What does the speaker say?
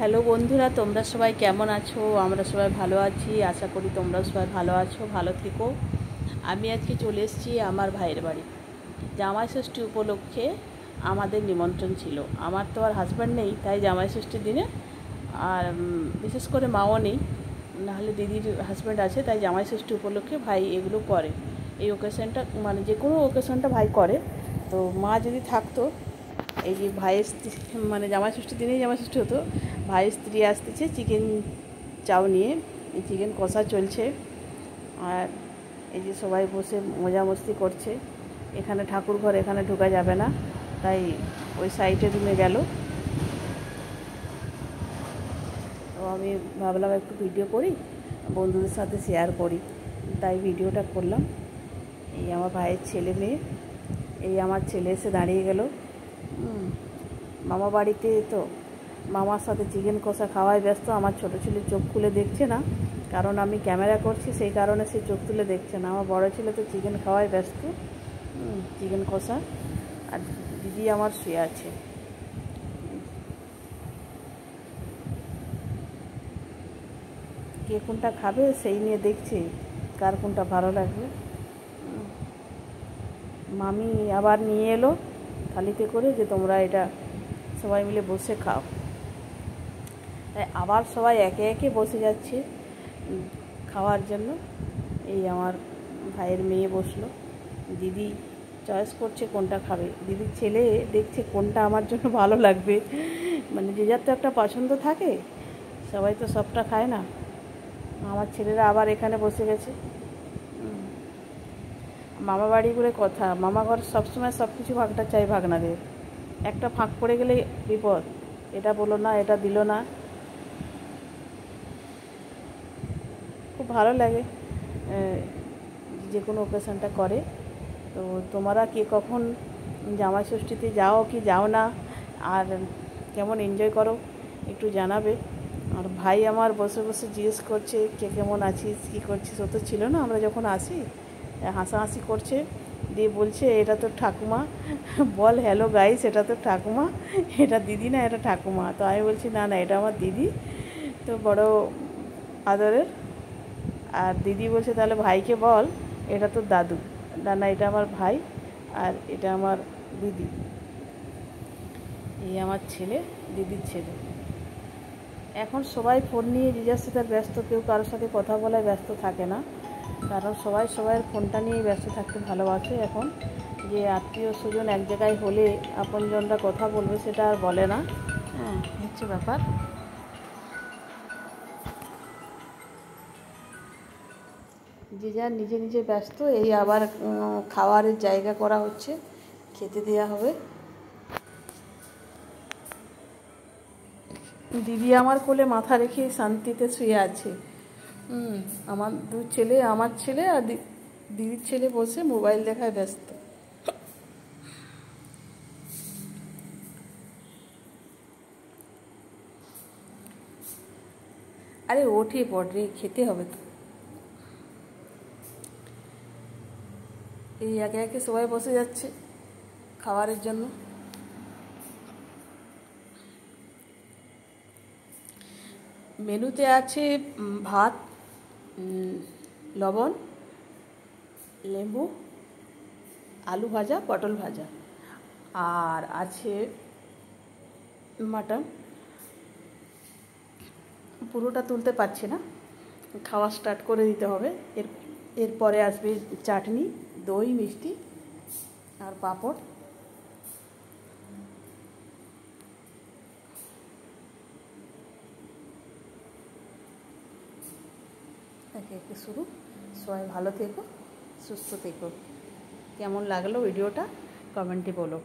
Hello বন্ধুরা, তোমরা সবাই কেমন আছো? আমরা সবাই ভালো আছি, আশা করি তোমরা সবাই ভালো আছো, ভালো থেকো। আমি আজকে চলে এসেছি আমার ভাইয়ের বাড়ি। জামাই ষষ্ঠী উপলক্ষে আমাদের নিমন্ত্রণ ছিল। আমার তো আর হাজব্যান্ড নেই, তাই জামাই ষষ্ঠীর দিনে আর বিশেষ করে মাও নেই, নাহলে দিদির হাজব্যান্ড আছে, তাই জামাই ষষ্ঠী উপলক্ষে ভাই এগুলো করে। এই ওকেশনটা মানে যে কোনো ওকেশনটা ভাই করে। তো মা যদি থাকতো, এই যে ভাইয়ের স্ত্রী মানে জামাই ষষ্ঠীর দিনেই জামাই ষষ্ঠী হতো, ভাইয়ের স্ত্রী আসতেছে চিকেন চাও নিয়ে, এই চিকেন কষা চলছে। আর এই যে সবাই বসে মজা মস্তি করছে। এখানে ঠাকুর ঘর, এখানে ঢোকা যাবে না, তাই ওই সাইডে রুমে গেল। তো আমি ভাবলাম একটু ভিডিও করি, বন্ধুদের সাথে শেয়ার করি, তাই ভিডিওটা করলাম। এই আমার ভাইয়ের ছেলে মেয়ে, এই আমার ছেলে এসে দাঁড়িয়ে গেল। মামা বাড়িতে তো মামার সাথে চিকেন কষা খাওয়ায় ব্যস্ত। আমার ছোটো ছেলে চোখ খুলে দেখছে না, কারণ আমি ক্যামেরা করছি, সেই কারণে সে চোখ তুলে দেখছে না। আমার বড় ছেলে তো চিকেন খাওয়ায় ব্যস্ত, চিকেন কষা। আর দিদি আমার শুয়ে আছে। কে কোনটা খাবে সেই নিয়ে দেখছে, কার কোনটা ভালো লাগবে। মামি আবার নিয়ে এলো থালিতে করে, যে তোমরা এটা সবাই মিলে বসে খাও। তাই আবার সবাই একে একে বসে যাচ্ছে খাওয়ার জন্য। এই আমার ভাইয়ের মেয়ে বসলো, দিদি চয়েস করছে কোনটা খাবে। দিদির ছেলে দেখছে কোনটা আমার জন্য ভালো লাগবে, মানে যে যার তো একটা পছন্দ থাকে, সবাই তো সবটা খায় না। আমার ছেলেরা আবার এখানে বসে গেছে। মামা বাড়ি বলে কথা, মামা ঘর সবসময় সব কিছু ভাগটা চাই ভাগনাদের। একটা ফাঁক পড়ে গেলে বিপদ, এটা বলো না, এটা দিল না। খুব ভালো লাগে যে কোনো ওকেশনটা করে। তো তোমরা কে কখন জামাই ষষ্ঠীতে যাও কি যাও না, আর কেমন এনজয় করো একটু জানাবে। আর ভাই আমার বসে বসে জিজ্ঞেস করছে কে কেমন আছিস, কী করছিস। ও তো ছিল না আমরা যখন আসি, হাসাহাসি করছে, দিয়ে বলছে এটা তো ঠাকুমা, বল হ্যালো গাইস, এটা তো ঠাকুমা, এটা দিদি না, এটা ঠাকুমা। তো আমি বলছি না না, এটা আমার দিদি, তো বড় আদরের। আর দিদি বলছে তাহলে ভাইকে বল এটা তো দাদু। না না, এটা আমার ভাই, আর এটা আমার দিদি। এই আমার ছেলে, দিদির ছেলে। এখন সবাই ফোন নিয়ে যে যার সাথে ব্যস্ত, কেউ কারোর সাথে কথা বলায় ব্যস্ত থাকে না, কারণ সবাই সবার ফোনটা নিয়েই ব্যস্ত থাকতে ভালোবাসে এখন। যে আত্মীয় স্বজন এক জায়গায় হলে আপনজনরা কথা বলবে, সেটা আর বলে না। হচ্ছে ব্যাপার। যে যার নিজে নিজে ব্যস্ত। এই আবার খাওয়ারের জায়গা করা হচ্ছে, খেতে দেওয়া হবে। দিদি আমার কোলে মাথা রেখে শান্তিতে শুয়ে আছে। আমার দু ছেলে, আমার ছেলে আর দিদির ছেলে বসে মোবাইল দেখায় ব্যস্ত। আরে ওঠে পড় রে, খেতে হবে তো। এই একে একে সবাই বসে যাচ্ছে খাবারের জন্য। মেনুতে আছে ভাত, লবণ, লেবু, আলু ভাজা, পটল ভাজা, আর আছে মাটন। পুরোটা তুলতে পারছি না, খাওয়া স্টার্ট করে দিতে হবে। এরপরে আসবে চাটনি, দই, মিষ্টি আর পাঁপড়। একে একে শুরু। সবাই ভালো থেকো, সুস্থ থেকো। কেমন লাগলো ভিডিওটা কমেন্টে বলো।